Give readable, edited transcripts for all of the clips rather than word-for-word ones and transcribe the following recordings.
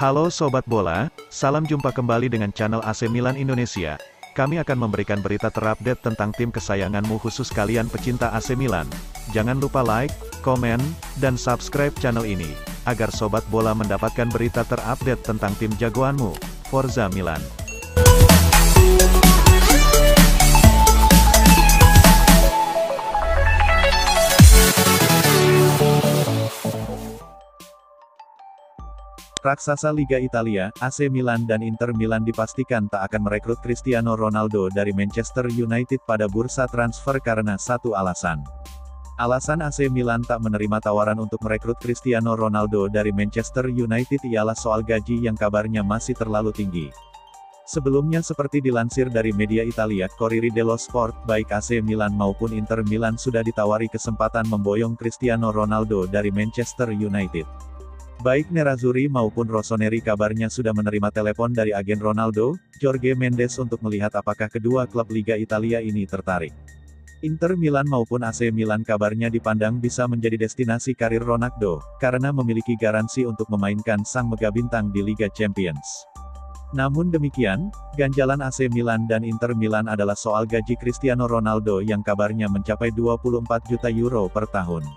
Halo Sobat Bola, salam jumpa kembali dengan channel AC Milan Indonesia. Kami akan memberikan berita terupdate tentang tim kesayanganmu khusus kalian pecinta AC Milan. Jangan lupa like, komen, dan subscribe channel ini, agar Sobat Bola mendapatkan berita terupdate tentang tim jagoanmu, Forza Milan. Raksasa Liga Italia, AC Milan dan Inter Milan dipastikan tak akan merekrut Cristiano Ronaldo dari Manchester United pada bursa transfer karena satu alasan. Alasan AC Milan tak menerima tawaran untuk merekrut Cristiano Ronaldo dari Manchester United ialah soal gaji yang kabarnya masih terlalu tinggi. Sebelumnya seperti dilansir dari media Italia, Corriere dello Sport, baik AC Milan maupun Inter Milan sudah ditawari kesempatan memboyong Cristiano Ronaldo dari Manchester United. Baik Nerazzurri maupun Rossoneri kabarnya sudah menerima telepon dari agen Ronaldo, Jorge Mendes untuk melihat apakah kedua klub Liga Italia ini tertarik. Inter Milan maupun AC Milan kabarnya dipandang bisa menjadi destinasi karir Ronaldo, karena memiliki garansi untuk memainkan sang megabintang di Liga Champions. Namun demikian, ganjalan AC Milan dan Inter Milan adalah soal gaji Cristiano Ronaldo yang kabarnya mencapai 24 juta euro per tahun.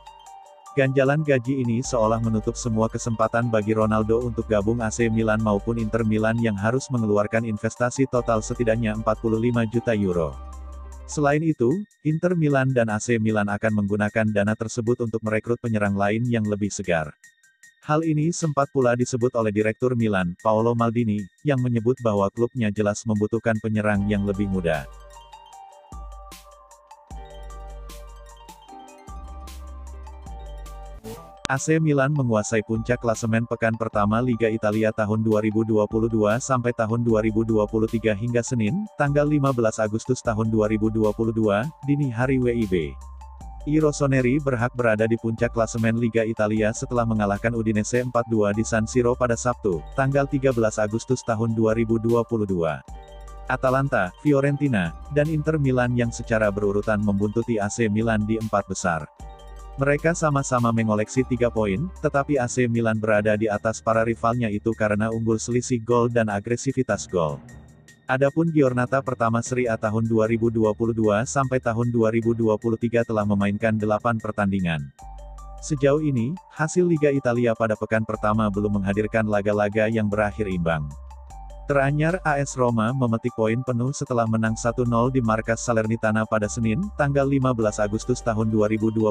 Ganjalan gaji ini seolah menutup semua kesempatan bagi Ronaldo untuk gabung AC Milan maupun Inter Milan yang harus mengeluarkan investasi total setidaknya 45 juta euro. Selain itu, Inter Milan dan AC Milan akan menggunakan dana tersebut untuk merekrut penyerang lain yang lebih segar. Hal ini sempat pula disebut oleh Direktur Milan, Paolo Maldini, yang menyebut bahwa klubnya jelas membutuhkan penyerang yang lebih muda. AC Milan menguasai puncak klasemen pekan pertama Liga Italia tahun 2022 sampai tahun 2023 hingga Senin, tanggal 15 Agustus tahun 2022, dini hari WIB. Rossoneri berhak berada di puncak klasemen Liga Italia setelah mengalahkan Udinese 4-2 di San Siro pada Sabtu, tanggal 13 Agustus tahun 2022. Atalanta, Fiorentina, dan Inter Milan yang secara berurutan membuntuti AC Milan di empat besar. Mereka sama-sama mengoleksi 3 poin, tetapi AC Milan berada di atas para rivalnya itu karena unggul selisih gol dan agresivitas gol. Adapun Giornata pertama Serie A tahun 2022 sampai tahun 2023 telah memainkan 8 pertandingan. Sejauh ini, hasil Liga Italia pada pekan pertama belum menghadirkan laga-laga yang berakhir imbang. Teranyar AS Roma memetik poin penuh setelah menang 1-0 di markas Salernitana pada Senin, tanggal 15 Agustus tahun 2022,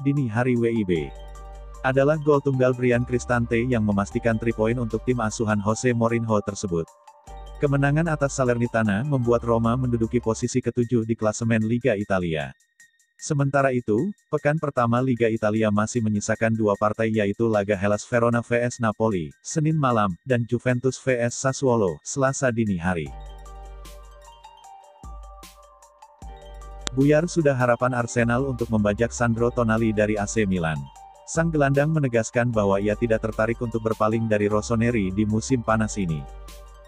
dini hari WIB. Adalah gol tunggal Bryan Cristante yang memastikan 3 poin untuk tim asuhan Jose Mourinho tersebut. Kemenangan atas Salernitana membuat Roma menduduki posisi ke-7 di klasemen Liga Italia. Sementara itu, pekan pertama Liga Italia masih menyisakan 2 partai yaitu laga Hellas Verona vs Napoli, Senin malam, dan Juventus vs Sassuolo, Selasa dini hari. Buyar sudah harapan Arsenal untuk membajak Sandro Tonali dari AC Milan. Sang gelandang menegaskan bahwa ia tidak tertarik untuk berpaling dari Rossoneri di musim panas ini.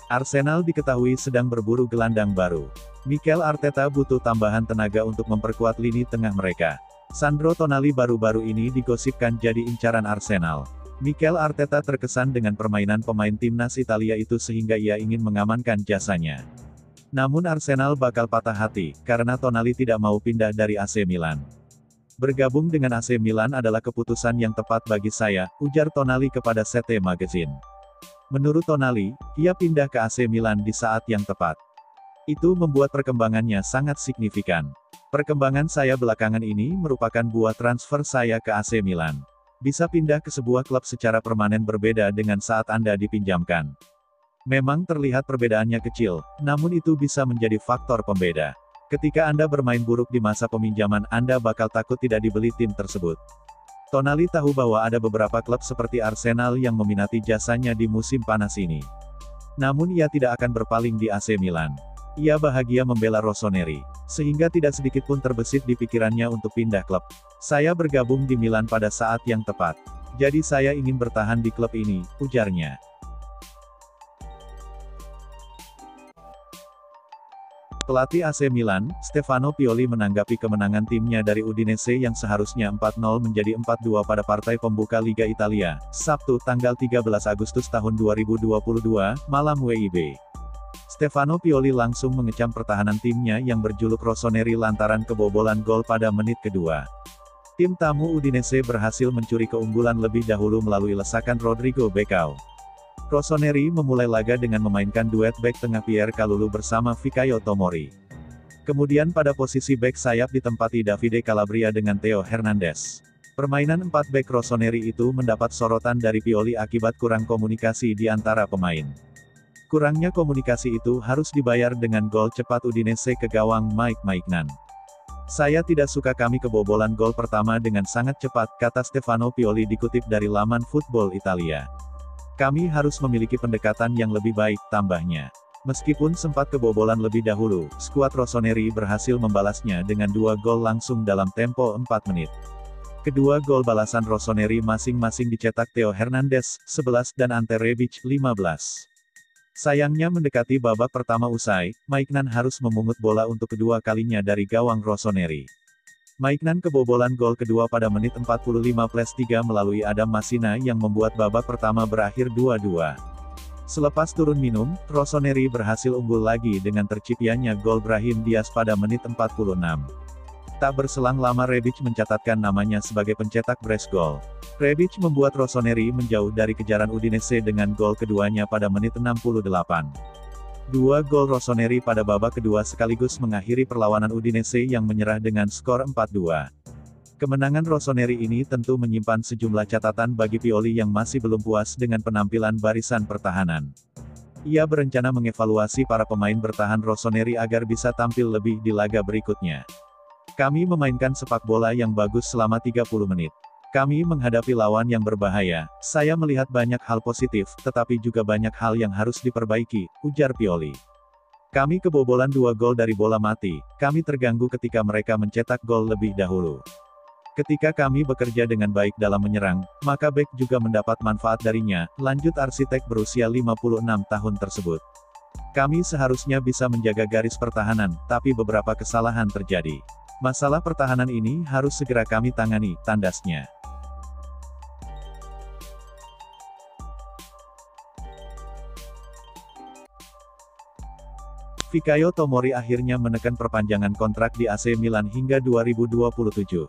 Arsenal diketahui sedang berburu gelandang baru. Mikel Arteta butuh tambahan tenaga untuk memperkuat lini tengah mereka. Sandro Tonali baru-baru ini digosipkan jadi incaran Arsenal. Mikel Arteta terkesan dengan permainan pemain timnas Italia itu sehingga ia ingin mengamankan jasanya. Namun Arsenal bakal patah hati, karena Tonali tidak mau pindah dari AC Milan. Bergabung dengan AC Milan adalah keputusan yang tepat bagi saya, ujar Tonali kepada CT Magazine. Menurut Tonali, ia pindah ke AC Milan di saat yang tepat. Itu membuat perkembangannya sangat signifikan. Perkembangan saya belakangan ini merupakan buah transfer saya ke AC Milan. Bisa pindah ke sebuah klub secara permanen berbeda dengan saat Anda dipinjamkan. Memang terlihat perbedaannya kecil, namun itu bisa menjadi faktor pembeda. Ketika Anda bermain buruk di masa peminjaman, Anda bakal takut tidak dibeli tim tersebut. Tonali tahu bahwa ada beberapa klub seperti Arsenal yang meminati jasanya di musim panas ini. Namun ia tidak akan berpaling di AC Milan. Ia bahagia membela Rossoneri, sehingga tidak sedikit pun terbesit di pikirannya untuk pindah klub. Saya bergabung di Milan pada saat yang tepat. Jadi saya ingin bertahan di klub ini, ujarnya. Pelatih AC Milan, Stefano Pioli menanggapi kemenangan timnya dari Udinese yang seharusnya 4-0 menjadi 4-2 pada partai pembuka Liga Italia, Sabtu tanggal 13 Agustus tahun 2022, malam WIB. Stefano Pioli langsung mengecam pertahanan timnya yang berjuluk Rossoneri lantaran kebobolan gol pada menit kedua. Tim tamu Udinese berhasil mencuri keunggulan lebih dahulu melalui lesakan Rodrigo Becao. Rossoneri memulai laga dengan memainkan duet bek tengah Pierre Kalulu bersama Fikayo Tomori. Kemudian pada posisi bek sayap ditempati Davide Calabria dengan Theo Hernandez. Permainan 4 bek Rossoneri itu mendapat sorotan dari Pioli akibat kurang komunikasi di antara pemain. Kurangnya komunikasi itu harus dibayar dengan gol cepat Udinese ke gawang Mike Maignan. "Saya tidak suka kami kebobolan gol pertama dengan sangat cepat," kata Stefano Pioli dikutip dari laman Football Italia. "Kami harus memiliki pendekatan yang lebih baik," tambahnya. Meskipun sempat kebobolan lebih dahulu, skuad Rossoneri berhasil membalasnya dengan 2 gol langsung dalam tempo 4 menit. Kedua gol balasan Rossoneri masing-masing dicetak Theo Hernandez, 11 dan Ante Rebic, 15. Sayangnya mendekati babak pertama usai, Maignan harus memungut bola untuk kedua kalinya dari gawang Rossoneri. Maignan kebobolan gol kedua pada menit 45+3 melalui Adam Masina yang membuat babak pertama berakhir 2-2. Selepas turun minum, Rossoneri berhasil unggul lagi dengan terciptanya gol Brahim Diaz pada menit 46. Tak berselang lama Rebic mencatatkan namanya sebagai pencetak brace gol. Rebic membuat Rossoneri menjauh dari kejaran Udinese dengan gol keduanya pada menit 68. 2 gol Rossoneri pada babak kedua sekaligus mengakhiri perlawanan Udinese yang menyerah dengan skor 4-2. Kemenangan Rossoneri ini tentu menyimpan sejumlah catatan bagi Pioli yang masih belum puas dengan penampilan barisan pertahanan. Ia berencana mengevaluasi para pemain bertahan Rossoneri agar bisa tampil lebih di laga berikutnya. "Kami memainkan sepak bola yang bagus selama 30 menit. Kami menghadapi lawan yang berbahaya. Saya melihat banyak hal positif, tetapi juga banyak hal yang harus diperbaiki," ujar Pioli. "Kami kebobolan 2 gol dari bola mati. Kami terganggu ketika mereka mencetak gol lebih dahulu. Ketika kami bekerja dengan baik dalam menyerang, maka bek juga mendapat manfaat darinya," lanjut arsitek berusia 56 tahun tersebut. "Kami seharusnya bisa menjaga garis pertahanan, tapi beberapa kesalahan terjadi. Masalah pertahanan ini harus segera kami tangani," tandasnya. Fikayo Tomori akhirnya menekan perpanjangan kontrak di AC Milan hingga 2027.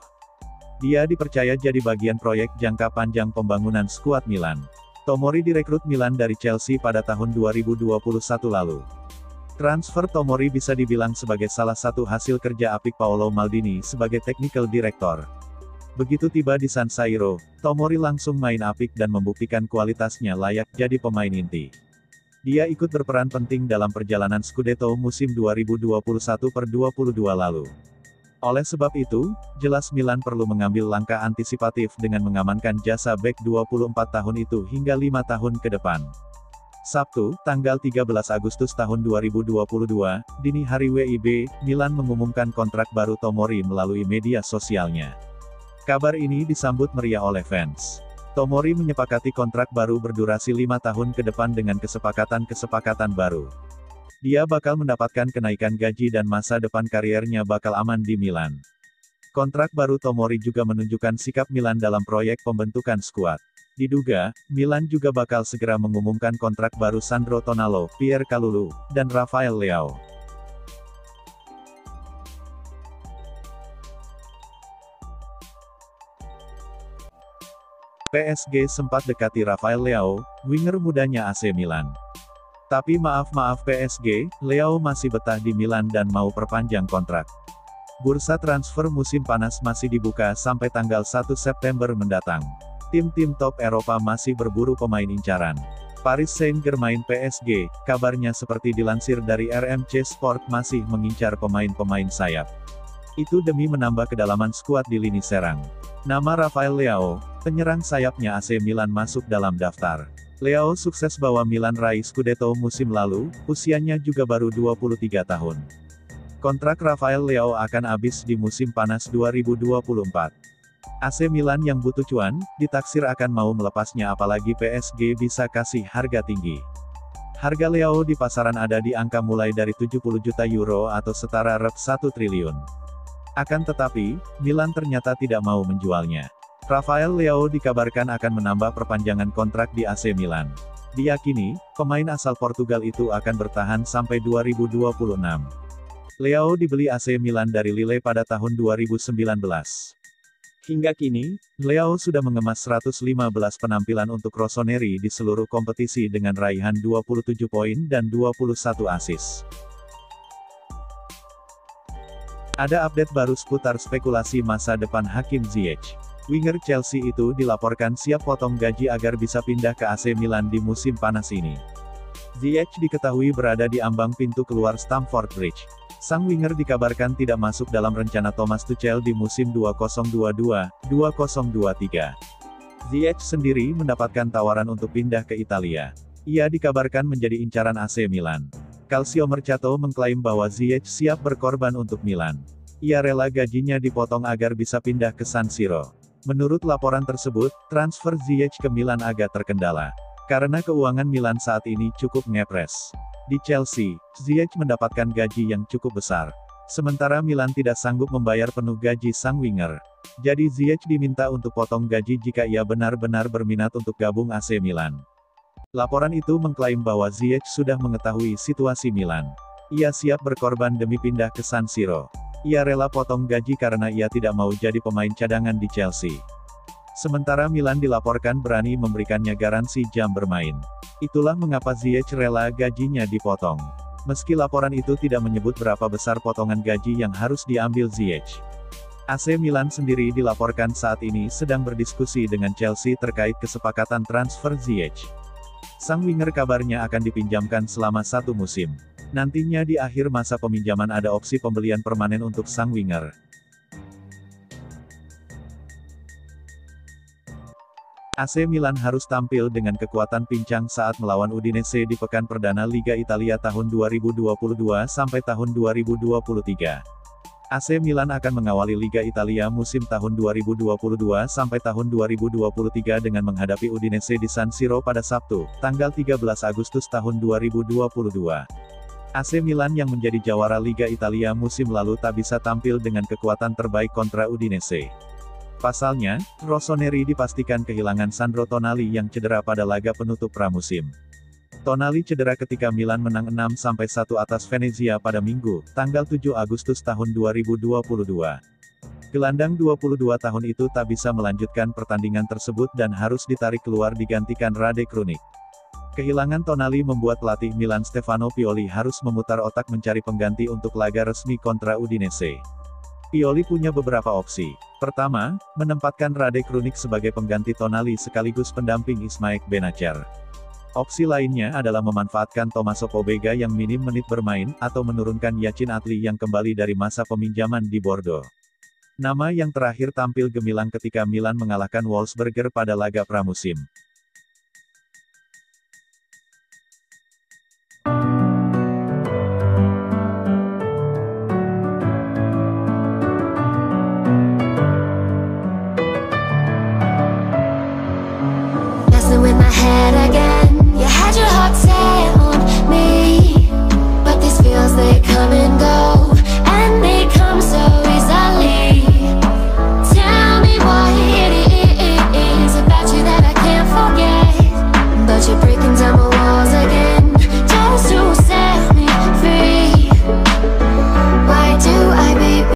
Dia dipercaya jadi bagian proyek jangka panjang pembangunan skuad Milan. Tomori direkrut Milan dari Chelsea pada tahun 2021 lalu. Transfer Tomori bisa dibilang sebagai salah satu hasil kerja apik Paolo Maldini sebagai technical director. Begitu tiba di San Siro, Tomori langsung main apik dan membuktikan kualitasnya layak jadi pemain inti. Dia ikut berperan penting dalam perjalanan Scudetto musim 2021-22 lalu. Oleh sebab itu, jelas Milan perlu mengambil langkah antisipatif dengan mengamankan jasa bek 24 tahun itu hingga 5 tahun ke depan. Sabtu, tanggal 13 Agustus tahun 2022, dini hari WIB, Milan mengumumkan kontrak baru Tomori melalui media sosialnya. Kabar ini disambut meriah oleh fans. Tomori menyepakati kontrak baru berdurasi 5 tahun ke depan dengan kesepakatan-kesepakatan baru. Dia bakal mendapatkan kenaikan gaji dan masa depan kariernya bakal aman di Milan. Kontrak baru Tomori juga menunjukkan sikap Milan dalam proyek pembentukan skuad. Diduga, Milan juga bakal segera mengumumkan kontrak baru Sandro Tonali, Pierre Kalulu, dan Rafael Leao. PSG sempat dekati Rafael Leao, winger mudanya AC Milan. Tapi maaf PSG, Leao masih betah di Milan dan mau perpanjang kontrak. Bursa transfer musim panas masih dibuka sampai tanggal 1 September mendatang. Tim-tim top Eropa masih berburu pemain incaran. Paris Saint-Germain PSG, kabarnya seperti dilansir dari RMC Sport masih mengincar pemain-pemain sayap. Itu demi menambah kedalaman skuad di lini serang. Nama Rafael Leao, penyerang sayapnya AC Milan masuk dalam daftar. Leao sukses bawa Milan raih Scudetto musim lalu, usianya juga baru 23 tahun. Kontrak Rafael Leao akan habis di musim panas 2024. AC Milan yang butuh cuan, ditaksir akan mau melepasnya apalagi PSG bisa kasih harga tinggi. Harga Leao di pasaran ada di angka mulai dari 70 juta euro atau setara rep 1 triliun. Akan tetapi, Milan ternyata tidak mau menjualnya. Rafael Leao dikabarkan akan menambah perpanjangan kontrak di AC Milan. Diyakini, pemain asal Portugal itu akan bertahan sampai 2026. Leao dibeli AC Milan dari Lille pada tahun 2019. Hingga kini, Leao sudah mengemas 115 penampilan untuk Rossoneri di seluruh kompetisi dengan raihan 27 poin dan 21 assist. Ada update baru seputar spekulasi masa depan Hakim Ziyech. Winger Chelsea itu dilaporkan siap potong gaji agar bisa pindah ke AC Milan di musim panas ini. Ziyech diketahui berada di ambang pintu keluar Stamford Bridge. Sang winger dikabarkan tidak masuk dalam rencana Thomas Tuchel di musim 2022-2023. Ziyech sendiri mendapatkan tawaran untuk pindah ke Italia. Ia dikabarkan menjadi incaran AC Milan. Calcio Mercato mengklaim bahwa Ziyech siap berkorban untuk Milan. Ia rela gajinya dipotong agar bisa pindah ke San Siro. Menurut laporan tersebut, transfer Ziyech ke Milan agak terkendala. Karena keuangan Milan saat ini cukup ngepres. Di Chelsea, Ziyech mendapatkan gaji yang cukup besar. Sementara Milan tidak sanggup membayar penuh gaji sang winger. Jadi Ziyech diminta untuk potong gaji jika ia benar-benar berminat untuk gabung AC Milan. Laporan itu mengklaim bahwa Ziyech sudah mengetahui situasi Milan. Ia siap berkorban demi pindah ke San Siro. Ia rela potong gaji karena ia tidak mau jadi pemain cadangan di Chelsea. Sementara Milan dilaporkan berani memberikannya garansi jam bermain. Itulah mengapa Ziyech rela gajinya dipotong. Meski laporan itu tidak menyebut berapa besar potongan gaji yang harus diambil Ziyech. AC Milan sendiri dilaporkan saat ini sedang berdiskusi dengan Chelsea terkait kesepakatan transfer Ziyech. Sang winger kabarnya akan dipinjamkan selama 1 musim. Nantinya di akhir masa peminjaman ada opsi pembelian permanen untuk sang winger. AC Milan harus tampil dengan kekuatan pincang saat melawan Udinese di pekan perdana Liga Italia tahun 2022 sampai tahun 2023. AC Milan akan mengawali Liga Italia musim tahun 2022 sampai tahun 2023 dengan menghadapi Udinese di San Siro pada Sabtu, tanggal 13 Agustus tahun 2022. AC Milan yang menjadi jawara Liga Italia musim lalu tak bisa tampil dengan kekuatan terbaik kontra Udinese. Pasalnya, Rossoneri dipastikan kehilangan Sandro Tonali yang cedera pada laga penutup pramusim. Tonali cedera ketika Milan menang 6-1 atas Venezia pada Minggu, tanggal 7 Agustus tahun 2022. Gelandang 22 tahun itu tak bisa melanjutkan pertandingan tersebut dan harus ditarik keluar digantikan Rade Krunic. Kehilangan Tonali membuat pelatih Milan Stefano Pioli harus memutar otak mencari pengganti untuk laga resmi kontra Udinese. Pioli punya beberapa opsi. Pertama, menempatkan Rade Krunic sebagai pengganti Tonali sekaligus pendamping Ismail Benacer. Opsi lainnya adalah memanfaatkan Tommaso Pobega yang minim menit bermain, atau menurunkan Yacine Adli yang kembali dari masa peminjaman di Bordeaux. Nama yang terakhir tampil gemilang ketika Milan mengalahkan Wolfsberger pada laga pramusim.